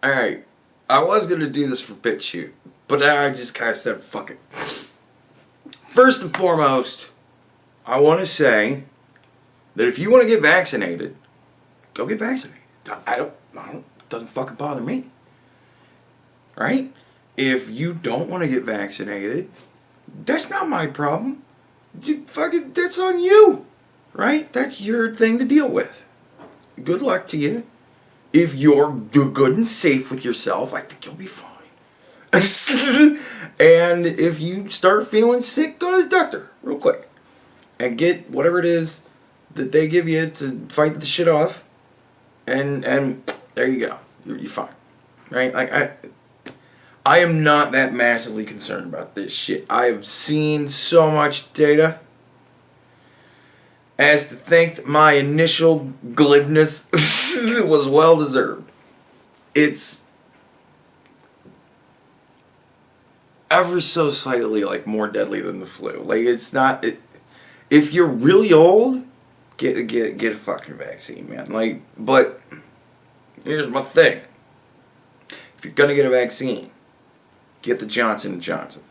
Alright, I was going to do this for BitChute, but I just kind of said, fuck it. First and foremost, I want to say that if you want to get vaccinated, go get vaccinated. It doesn't fucking bother me. Right? If you don't want to get vaccinated, that's not my problem. That's on you. Right? That's your thing to deal with. Good luck to you. If you're good and safe with yourself, I think you'll be fine. And if you start feeling sick, go to the doctor real quick and get whatever it is that they give you to fight the shit off. And there you go. You're fine. Right? I am not that massively concerned about this shit. I have seen so much data as to think that my initial glibness was well deserved. It's ever so slightly more deadly than the flu. It's not. If you're really old, get a fucking vaccine, man. But here's my thing: if you're gonna get a vaccine, get the Johnson & Johnson.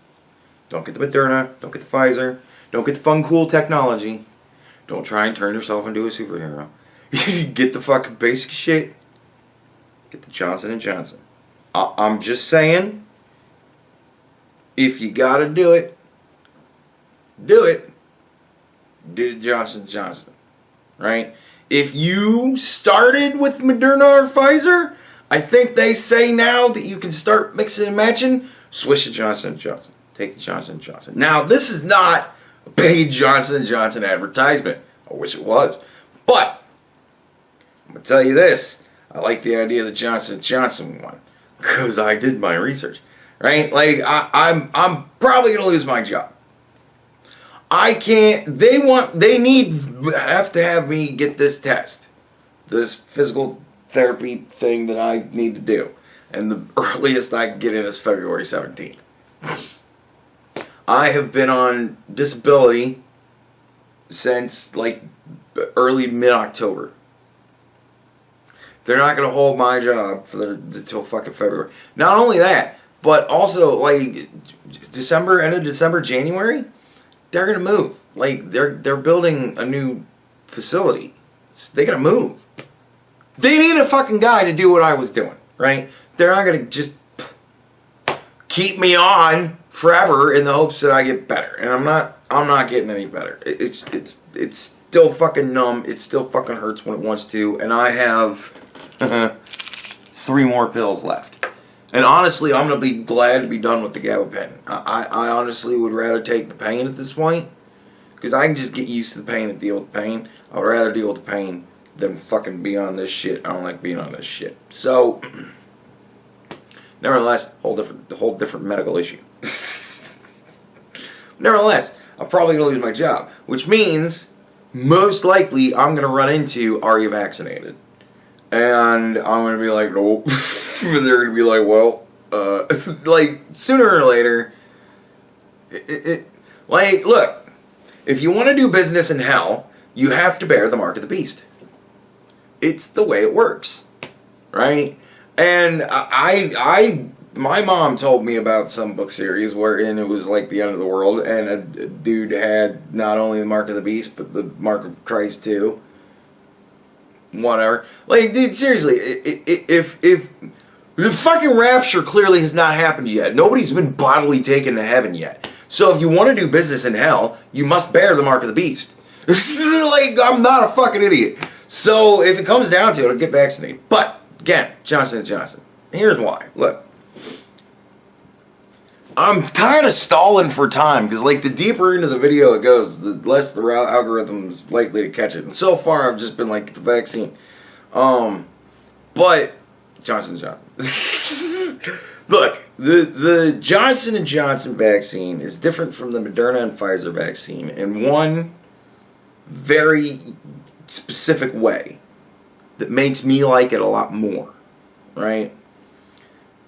Don't get the Moderna. Don't get the Pfizer. Don't get the fun, cool technology. Don't try and turn yourself into a superhero. Get the fucking basic shit. Get the Johnson & Johnson. I'm just saying, if you gotta do it, do it. Do the Johnson & Johnson. Right? If you started with Moderna or Pfizer, I think they say now that you can start mixing and matching. Switch to Johnson & Johnson. Take the Johnson & Johnson. Now, this is not a paid Johnson & Johnson advertisement. I wish it was. But I'm going to tell you this. I like the idea of the Johnson & Johnson one. Because I did my research. Right? I'm probably going to lose my job. I can't. Have to have me get this test. This physical therapy thing that I need to do. And the earliest I can get in is February 17th. I have been on disability since early mid-October. They're not going to hold my job until fucking February. Not only that, but also December, end of December, January, they're going to move. They're building a new facility. So they got to move. They need a fucking guy to do what I was doing, right? They're not going to just keep me on forever in the hopes that I get better. And I'm not getting any better. It's still fucking numb. It still fucking hurts when it wants to. And I have 3 more pills left. And honestly, I'm going to be glad to be done with the gabapentin. I honestly would rather take the pain at this point. Because I can just get used to the pain and deal with the pain. I would rather deal with the pain than fucking be on this shit. I don't like being on this shit. So, nevertheless, whole different medical issue. Nevertheless, I'm probably going to lose my job. Which means, most likely, I'm going to run into, are you vaccinated? And I'm going to be like, nope. And they're going to be like, well, sooner or later, look, if you want to do business in hell, you have to bear the mark of the beast. It's the way it works, right? And my mom told me about some book series wherein it was the end of the world, and a dude had not only the mark of the beast, but the mark of Christ too. Whatever. Dude, seriously, if the fucking rapture clearly has not happened yet. Nobody's been bodily taken to heaven yet. So if you want to do business in hell, you must bear the mark of the beast. I'm not a fucking idiot. So if it comes down to it, I'll get vaccinated. But, again, Johnson & Johnson. Here's why. Look. I'm kind of stalling for time, because the deeper into the video it goes, the less the algorithm's likely to catch it. And so far, I've just been get the vaccine. But, Johnson & Johnson. Look, the Johnson & Johnson vaccine is different from the Moderna and Pfizer vaccine in one very specific way that makes me like it a lot more, right?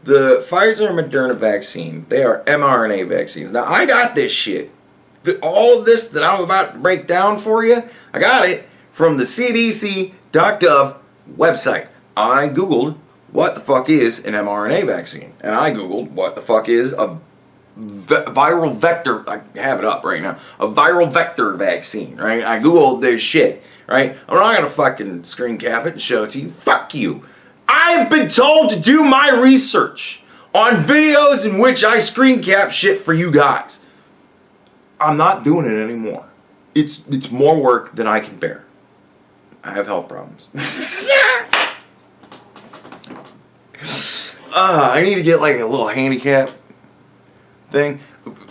The Pfizer and Moderna vaccine, they are mRNA vaccines. Now, I got this shit. All of this that I'm about to break down for you, I got it from the CDC.gov website. I Googled what the fuck is an mRNA vaccine? And I Googled, what the fuck is a viral vector, I have it up right now, a viral vector vaccine, right? I Googled this shit, right? I'm not gonna fucking screen cap it and show it to you. Fuck you. I've been told to do my research on videos in which I screen cap shit for you guys. I'm not doing it anymore. It's more work than I can bear. I have health problems. I need to get like a little handicap thing.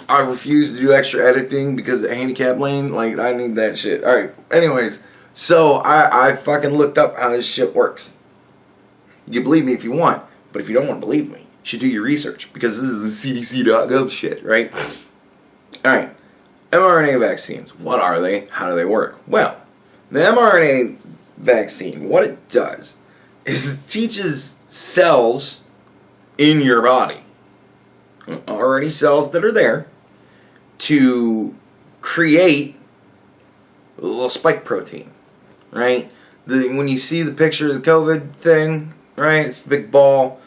I refuse to do extra editing because of handicap lane. Like, I need that shit. Alright, anyways. So, I fucking looked up how this shit works. You can believe me if you want. But if you don't want to believe me, you should do your research. Because this is the CDC.gov shit, right? Alright. mRNA vaccines. What are they? How do they work? Well, the mRNA vaccine, what it does is it teaches cells in your body, already cells that are there, to create a little spike protein, right? When you see the picture of the COVID thing, right, it's the big ball,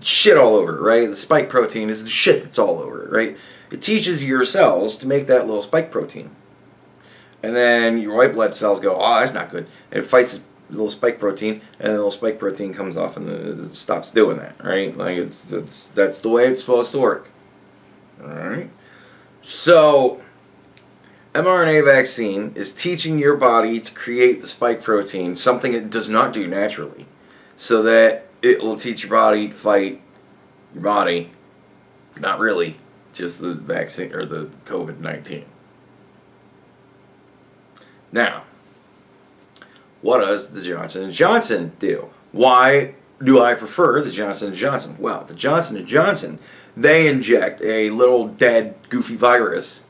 shit all over it, right? The spike protein is the shit that's all over it, right? It teaches your cells to make that little spike protein. And then your white blood cells go, oh, that's not good. And it fights the little spike protein, and the little spike protein comes off and it stops doing that, right? Like, that's the way it's supposed to work. Alright? So, mRNA vaccine is teaching your body to create the spike protein, something it does not do naturally, so that it will teach your body to fight your body, not really, just the vaccine or the COVID-19. Now, what does the Johnson & Johnson do? Why do I prefer the Johnson & Johnson? Well, the Johnson & Johnson, they inject a little dead, goofy virus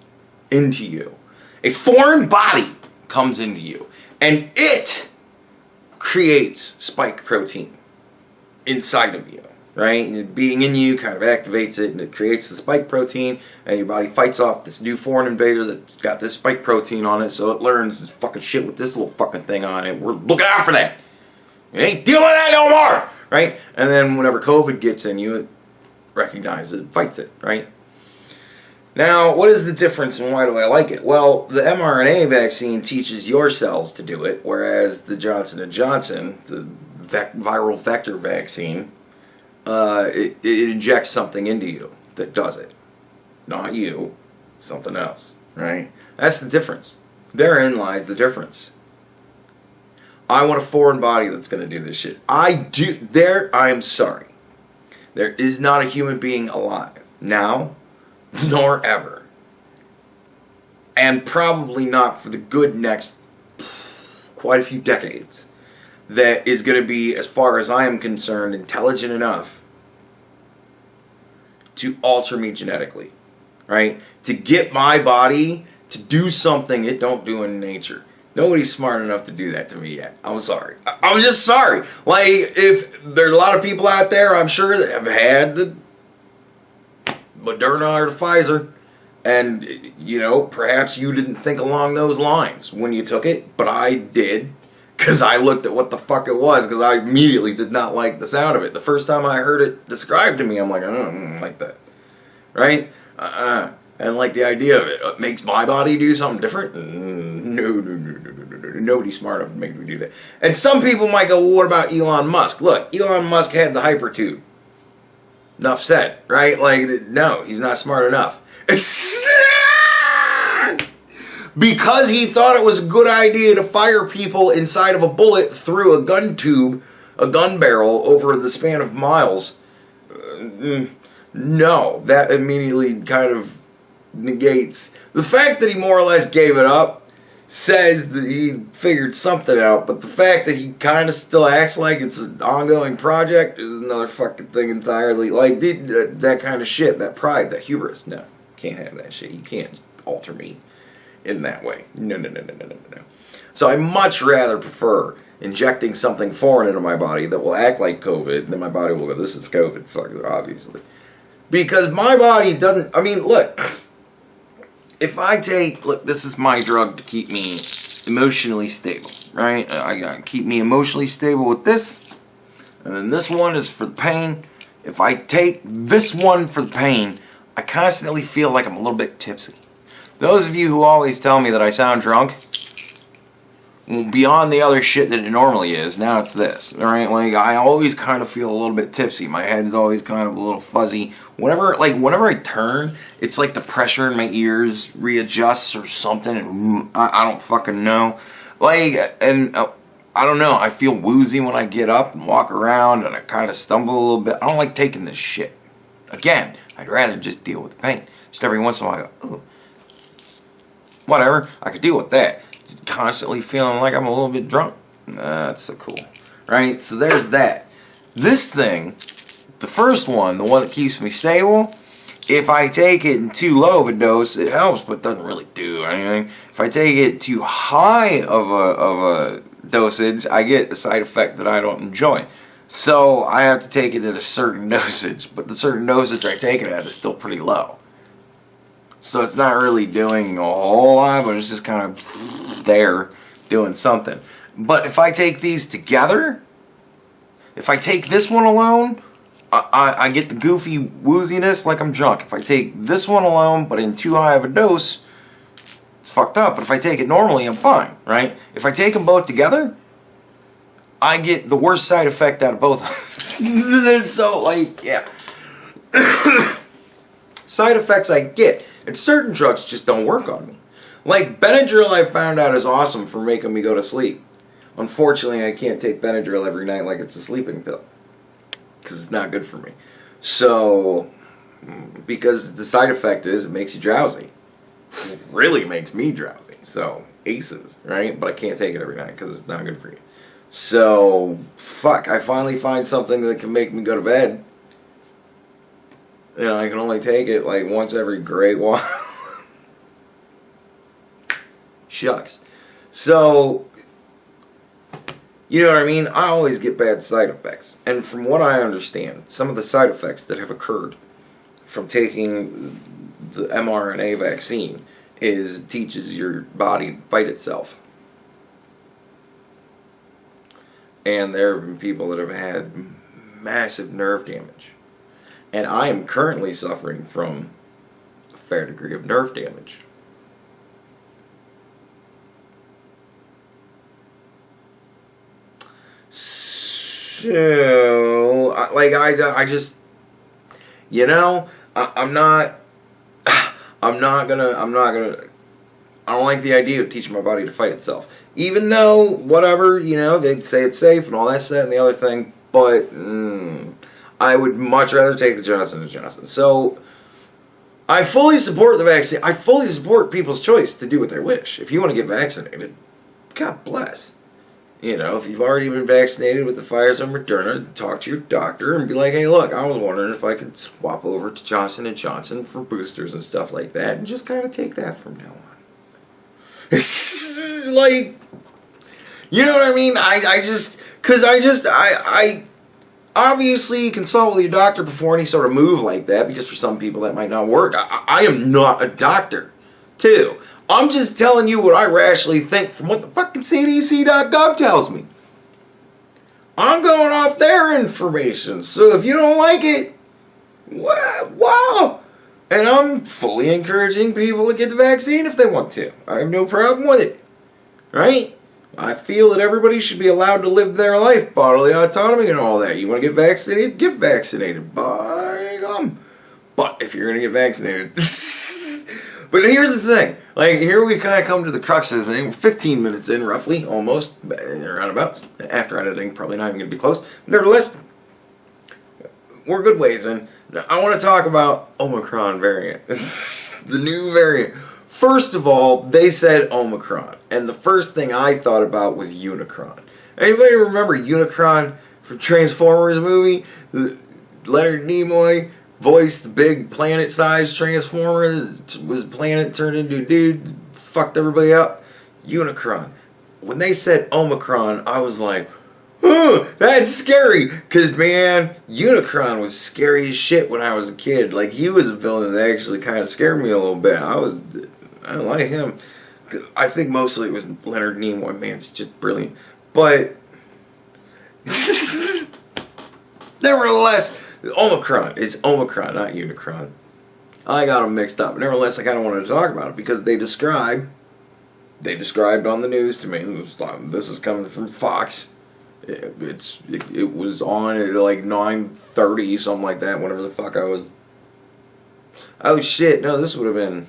into you. A foreign body comes into you, and it creates spike protein inside of you, right? And it being in you kind of activates it, and it creates the spike protein, and your body fights off this new foreign invader that's got this spike protein on it, so it learns this fucking shit with this little fucking thing on it. We're looking out for that. It ain't dealing with that no more, right? And then whenever COVID gets in you, it recognizes it, fights it, right? Now, what is the difference and why do I like it? Well, the mRNA vaccine teaches your cells to do it, whereas the Johnson & Johnson, the viral vector vaccine, it injects something into you that does it. Not you, something else, right? That's the difference. Therein lies the difference. I want a foreign body that's going to do this shit. I'm sorry. There is not a human being alive now, nor ever. And probably not for the good next quite a few decades, that is going to be, as far as I am concerned, intelligent enough to alter me genetically, right? To get my body to do something it don't do in nature. Nobody's smart enough to do that to me yet. I'm sorry. I'm just sorry. Like, if there's a lot of people out there, I'm sure, that have had the Moderna or the Pfizer, and, you know, perhaps you didn't think along those lines when you took it, but I did. Because I looked at what the fuck it was, because I immediately did not like the sound of it. The first time I heard it described to me, I'm like, I don't like that. Right? And like the idea of it. It makes my body do something different? No. Nobody's smart enough to make me do that. And some people might go, well, what about Elon Musk? Look, Elon Musk had the hypertube. Enough said, right? Like, no, he's not smart enough. Because he thought it was a good idea to fire people inside of a bullet through a gun tube, a gun barrel, over the span of miles. No, that immediately kind of negates. The fact that he more or less gave it up says that he figured something out, but the fact that he kind of still acts like it's an ongoing project is another fucking thing entirely. Like, that kind of shit, that pride, that hubris. No, can't have that shit. You can't alter me in that way. No. So I much rather prefer injecting something foreign into my body that will act like COVID, and then my body will go, this is COVID, fuck it, obviously. Because my body doesn't, I mean, look, if I take, look, this is my drug to keep me emotionally stable, right? I gotta keep me emotionally stable with this. And then this one is for the pain. If I take this one for the pain, I constantly feel like I'm a little bit tipsy. Those of you who always tell me that I sound drunk, beyond the other shit that it normally is, now it's this, alright? Like, I always kind of feel a little bit tipsy. My head's always kind of a little fuzzy. Whenever I turn, it's like the pressure in my ears readjusts or something. And I don't fucking know. Like, and I don't know. I feel woozy when I get up and walk around, and I kind of stumble a little bit. I don't like taking this shit. Again, I'd rather just deal with the pain. Just every once in a while, I go, ooh. Whatever, I could deal with that. Just constantly feeling like I'm a little bit drunk. That's so cool. Right? So there's that. This thing, the first one, the one that keeps me stable, if I take it in too low of a dose, it helps, but doesn't really do anything. If I take it too high of a dosage, I get a side effect that I don't enjoy. So I have to take it at a certain dosage, but the certain dosage I take it at is still pretty low. So it's not really doing a whole lot, but it's just kind of there doing something. But if I take these together, if I take this one alone, I get the goofy wooziness like I'm drunk. If I take this one alone, but in too high of a dose, it's fucked up. But if I take it normally, I'm fine, right? If I take them both together, I get the worst side effect out of both. So, like, yeah. Side effects I get. And certain drugs just don't work on me. Like Benadryl, I found out is awesome for making me go to sleep. Unfortunately, I can't take Benadryl every night like it's a sleeping pill. Because it's not good for me. So, because the side effect is it makes you drowsy. It really makes me drowsy. So, aces, right? But I can't take it every night because it's not good for you. So, fuck, I finally find something that can make me go to bed. You know, I can only take it like once every great while. Shucks. So, you know what I mean? I always get bad side effects. And from what I understand, some of the side effects that have occurred from taking the mRNA vaccine is it teaches your body to fight itself. And there have been people that have had massive nerve damage. And I am currently suffering from a fair degree of nerve damage. So, I just, you know, I'm not gonna, I don't like the idea of teaching my body to fight itself. Even though, whatever, you know, they'd say it's safe and all that, that, and the other thing, but, I would much rather take the Johnson & Johnson. So, I fully support the vaccine. I fully support people's choice to do what they wish. If you want to get vaccinated, God bless. You know, if you've already been vaccinated with the Pfizer and Moderna, talk to your doctor and be like, hey, look, I was wondering if I could swap over to Johnson & Johnson for boosters and stuff like that, and just kind of take that from now on. It's like, you know what I mean? I obviously consult with your doctor before any sort of move like that, because for some people that might not work. I am not a doctor, too. I'm just telling you what I rationally think from what the fucking CDC.gov tells me. I'm going off their information, so if you don't like it, wow. And I'm fully encouraging people to get the vaccine if they want to. I have no problem with it, right? I feel that everybody should be allowed to live their life, bodily autonomy and all that. You want to get vaccinated? Get vaccinated. By gum. But if you're going to get vaccinated... But here's the thing. Like, here we kind of come to the crux of the thing. We're 15 minutes in, roughly, almost, roundabouts. After editing, probably not even going to be close. Nevertheless, we're good ways in. Now, I want to talk about Omicron variant. The new variant. First of all, they said Omicron. And the first thing I thought about was Unicron. Anybody remember Unicron from Transformers movie? Leonard Nimoy voiced the big planet-sized Transformer. Was a planet turned into a dude, fucked everybody up. Unicron. When they said Omicron, I was like, oh, that's scary. Because, man, Unicron was scary as shit when I was a kid. Like, he was a villain that actually kind of scared me a little bit. I didn't like him. I think mostly it was Leonard Nimoy. Man, it's just brilliant. But Nevertheless, Omicron. It's Omicron, not Unicron. I got them mixed up. Nevertheless, I kind of wanted to talk about it because they described on the news to me. This is coming from Fox. It was on at like 9:30, something like that. Whenever the fuck I was. Oh shit! No, this would have been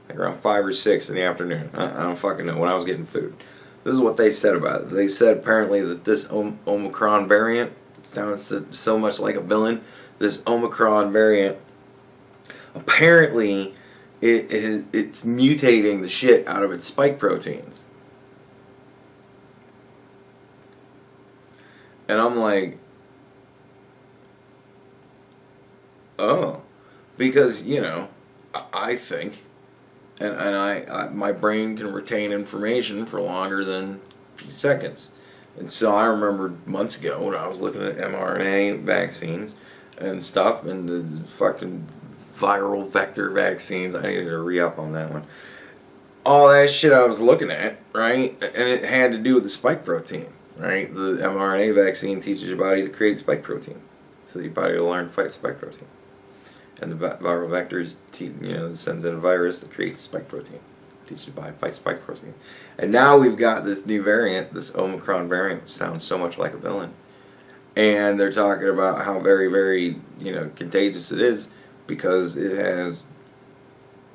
like around 5 or 6 in the afternoon. I don't fucking know, when I was getting food. This is what they said about it. They said apparently that this Omicron variant sounds so much like a villain. This Omicron variant, apparently, it's mutating the shit out of its spike proteins. And I'm like, oh, because, you know, I think, and I my brain can retain information for longer than a few seconds. And so I remember months ago when I was looking at mRNA vaccines and stuff, and the fucking viral vector vaccines. I needed to re-up on that one. All that shit I was looking at, right? And it had to do with the spike protein, right? The mRNA vaccine teaches your body to create spike protein. So your body will learn to fight spike protein. And the viral vectors, sends in a virus that creates spike protein. Teaches your body to fight spike protein. And now we've got this new variant, this Omicron variant, which sounds so much like a villain. And they're talking about how very, very, contagious it is because it has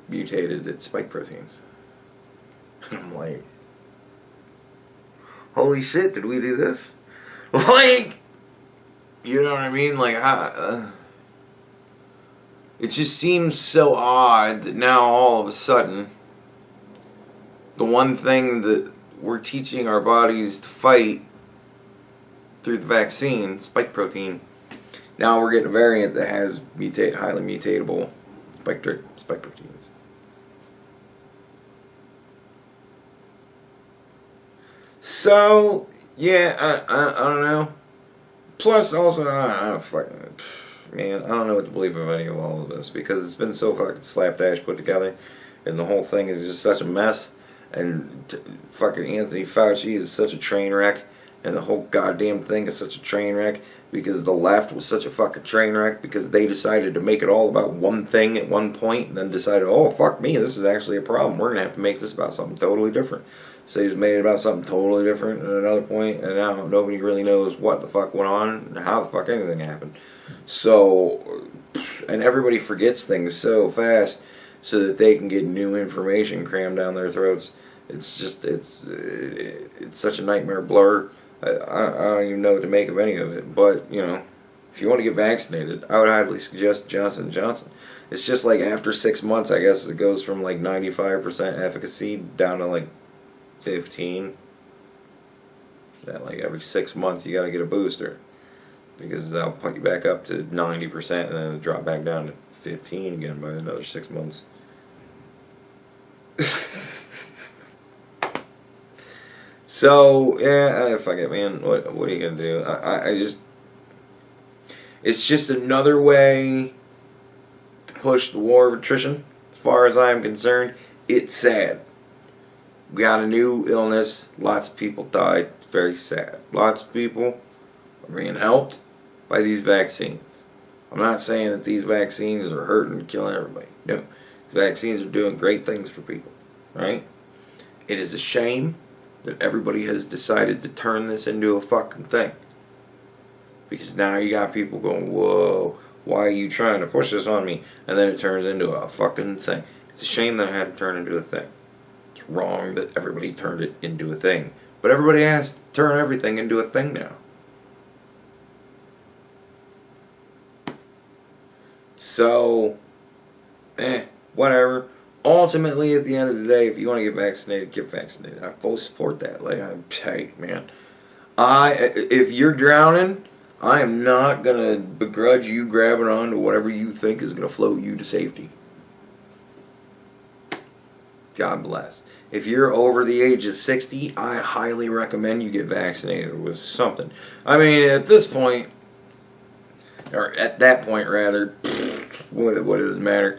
mutated its spike proteins. And I'm like, holy shit, did we do this? Like, you know what I mean? Like, it just seems so odd that now all of a sudden, the one thing that we're teaching our bodies to fight through the vaccine, spike protein, now we're getting a variant that has highly mutatable spike proteins. So, yeah, I don't know. Plus, also, I don't know what to believe of any of all of this because it's been so fucking slapdash put together, and the whole thing is just such a mess. And fucking Anthony Fauci is such a train wreck, and the whole goddamn thing is such a train wreck because the left was such a fucking train wreck because they decided to make it all about one thing at one point and then decided, oh, fuck me, this is actually a problem. We're going to have to make this about something totally different. So they just made it about something totally different at another point, and now nobody really knows what the fuck went on and how the fuck anything happened. So, and everybody forgets things so fast so that they can get new information crammed down their throats. It's just, it's such a nightmare blur. I don't even know what to make of any of it. But, if you want to get vaccinated, I would highly suggest Johnson & Johnson. It's just like after 6 months, I guess it goes from like 95% efficacy down to like 15. So that like every 6 months you got to get a booster. Because they'll put you back up to 90% and then drop back down to 15 again by another 6 months. So, yeah, fuck it, man. What are you going to do? I just... It's just another way to push the war of attrition. As far as I'm concerned, it's sad. We got a new illness. Lots of people died. It's very sad. Lots of people are being helped by these vaccines. I'm not saying that these vaccines are hurting and killing everybody. No. These vaccines are doing great things for people. Right? It is a shame that everybody has decided to turn this into a fucking thing. Because now you got people going, whoa, why are you trying to push this on me? And then it turns into a fucking thing. It's a shame that it had to turn into a thing. It's wrong that everybody turned it into a thing. But everybody has to turn everything into a thing now. So, whatever. Ultimately, at the end of the day, if you want to get vaccinated. I fully support that. Like, man. If you're drowning, I am not going to begrudge you grabbing on to whatever you think is going to float you to safety. God bless. If you're over the age of 60, I highly recommend you get vaccinated with something. I mean, at this point, or at that point rather, what does it matter?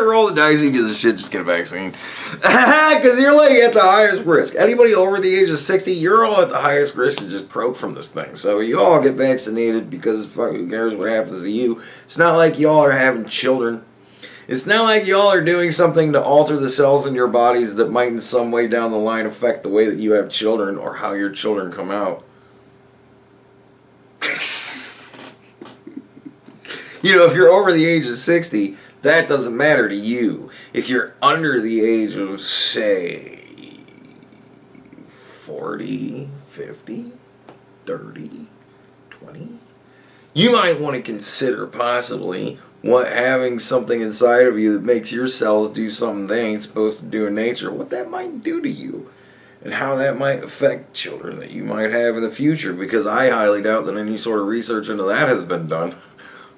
Roll the dice, who gives a shit, just get a vaccine. Because you're like at the highest risk. Anybody over the age of 60, you're all at the highest risk to just croak from this thing. So you all get vaccinated because fuck, who cares what happens to you. It's not like y'all are having children. It's not like y'all are doing something to alter the cells in your bodies that might in some way down the line affect the way that you have children or how your children come out. You know, if you're over the age of 60, that doesn't matter to you. If you're under the age of, say, 40, 50, 30, 20, you might want to consider possibly what having something inside of you that makes your cells do something they ain't supposed to do in nature, what that might do to you. And how that might affect children that you might have in the future, because I highly doubt that any sort of research into that has been done.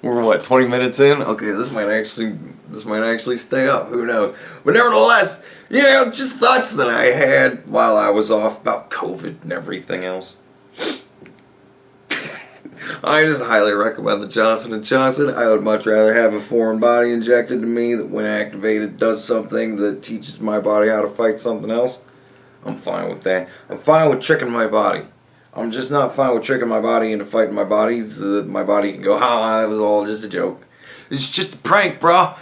We're what, 20 minutes in? Okay, this might actually stay up. Who knows? But nevertheless, you know, just thoughts that I had while I was off about COVID and everything else. I just highly recommend the Johnson & Johnson. I would much rather have a foreign body injected to me that when activated does something that teaches my body how to fight something else. I'm fine with that. I'm fine with tricking my body. I'm just not fine with tricking my body into fighting my body so that my body can go, that was all just a joke. It's just a prank, bro.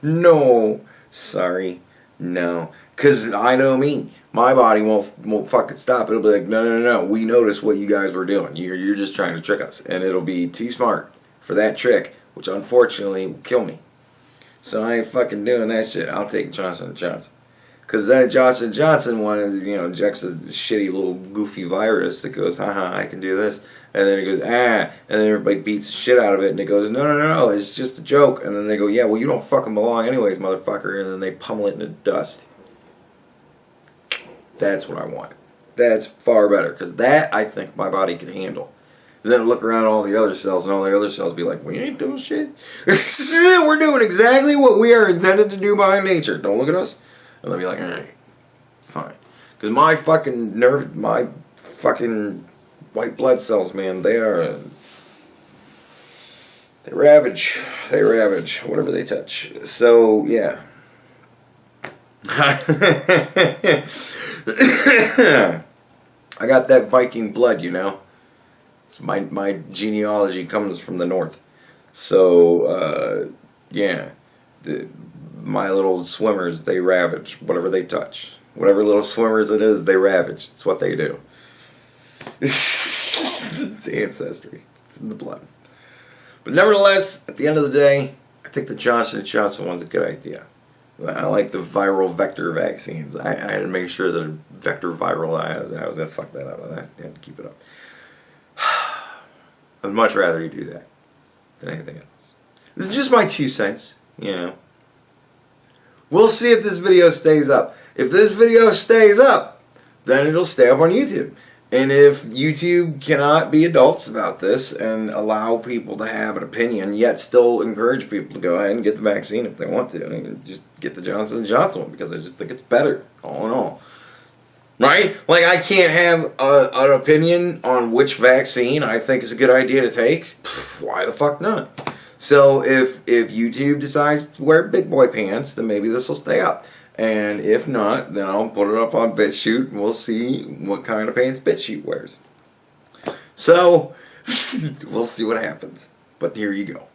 No. Sorry. No. Because I know me. My body won't fucking stop. It'll be like, no. We noticed what you guys were doing. You're just trying to trick us. And it'll be too smart for that trick, which unfortunately will kill me. So I ain't fucking doing that shit. I'll take Johnson & Johnson. Because that Johnson & Johnson one, injects a shitty little goofy virus that goes, I can do this. And then it goes, and then everybody beats the shit out of it, and it goes, no, it's just a joke. And then they go, yeah, well, you don't fucking belong anyways, motherfucker. And then they pummel it into dust. That's what I want. That's far better, because that, I think, my body can handle. And then look around all the other cells, and all the other cells be like, we ain't doing shit. We're doing exactly what we are intended to do by nature. Don't look at us. And they'll be like, alright, fine. Because my fucking my fucking white blood cells, man, they ravage. They ravage whatever they touch. So, yeah. I got that Viking blood, It's my genealogy comes from the north. So, yeah. My little swimmers, they ravage whatever they touch. Whatever little swimmers it is, they ravage. It's what they do. It's ancestry. It's in the blood. But nevertheless, at the end of the day, I think the Johnson & Johnson one's a good idea. I like the viral vector vaccines. I had to make sure that vector viral, I was going to fuck that up. I had to keep it up. I'd much rather you do that than anything else. This is just my 2 cents, We'll see if this video stays up. If this video stays up, then it'll stay up on YouTube. And if YouTube cannot be adults about this and allow people to have an opinion, yet still encourage people to go ahead and get the vaccine if they want to, and just get the Johnson & Johnson one, because I just think it's better, all in all. Right? Like, I can't have an opinion on which vaccine I think is a good idea to take. Why the fuck not? So if YouTube decides to wear big boy pants, then maybe this will stay up. And if not, then I'll put it up on BitChute and we'll see what kind of pants BitChute wears. So, we'll see what happens. But here you go.